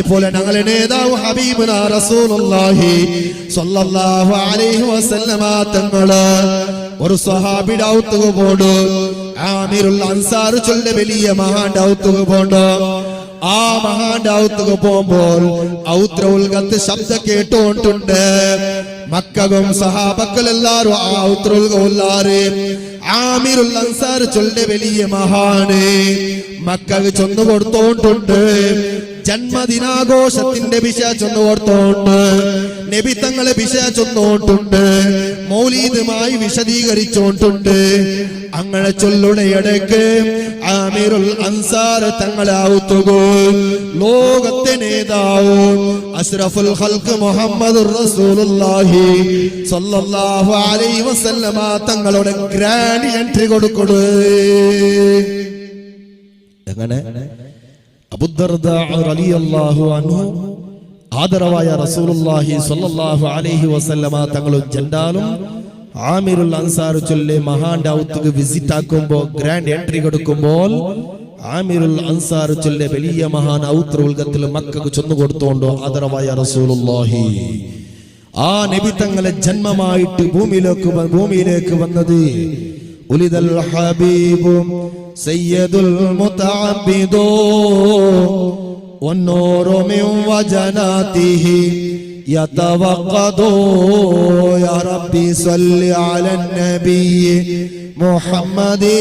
പോലെ ഞങ്ങളുടെ നേതാവ് ഹബീബുനാ റസൂലുള്ളാഹി സ്വല്ലല്ലാഹു അലൈഹി വസല്ലമ തങ്ങള് ഒരു സ്വഹാബിയുടെ ഔത്തുക പോണ്ട് ആമിറുൽ അൻസാർ ചൊല്ലെ വലിയ മഹാന്റെ ഔത്തുക പോണ്ട് ആ മഹാന്റെ ഔത്തുക പോകുമ്പോൾ ഔത്രഉൽ ഗത്ത് ശബ്ദം കേട്ടോണ്ടുണ്ട് മക്കകളും സഹാബക്കൾ എല്ലാരും ആ ഔത്രഉൽ ഗൗലാരെ ആമിറുൽ അൻസാർ ചൊല്ലെ വലിയ മഹാന് മക്കൾക്ക് ചൊന്നു കൊടുത്തോണ്ടുണ്ട് ജന്മദിനാഘോഷത്തിന്റെ വിഷയ ചൊന്നോർത്തോണ്ട് നബി തങ്ങളെ വിഷയ ചൊന്നോട്ടുണ്ട് മൗലീദുമായി വിശദീകരിച്ചോണ്ട് അങ്ങനെ ചൊല്ലുടെ ഇടയ്ക്ക് ആമിറുൽ അൻസാർ തങ്ങളെ ഔത്തുകോ ലോകത്തെ നേതാവ് അഷ്റഫുൽ ഖൽഖ് മുഹമ്മദുർ റസൂലുള്ളാഹി സ്വല്ലല്ലാഹു അലൈഹി വസല്ലമ തങ്ങളുടെ ഗ്രാൻഡ് എൻട്രി കൊടുക്കൊടു എങ്ങനെ അബൂദർദാ റളിയല്ലാഹു അൻഹു ആദരവായ റസൂലുള്ളാഹി സ്വല്ലല്ലാഹു അലൈഹി വസല്ലമ തങ്ങളും ജണ്ടാലും ആമിറുൽ അൻസാർ ചൊല്ലെ മഹാന്റെ ഔത്തുക വിസിറ്റ് ആക്കുമ്പോൾ ഗ്രാൻഡ് എൻട്രി കൊടുക്കുമ്പോൾ ആമിറുൽ അൻസാർ ചൊല്ലെ വലിയ മഹാൻ ഔത്തുൽ ഗത്തിൽ മക്കക്ക് ചൊന്നു കൊടുത്തോണ്ട് ആദരവായ റസൂലുള്ളാഹി ആ നബി തങ്ങളെ ജന്മമായിട്ട് ഭൂമിയിലേക്ക് വന്നത് ഉലിദൽ ഹബീബു സയ്യിദുൽ മുതഅബ്ബിദു വന്നൂറു മിൻ വജനാതിഹി യതവഖദു യാ റബ്ബി സ്വല്ലി അലൻ നബി മുഹമ്മദി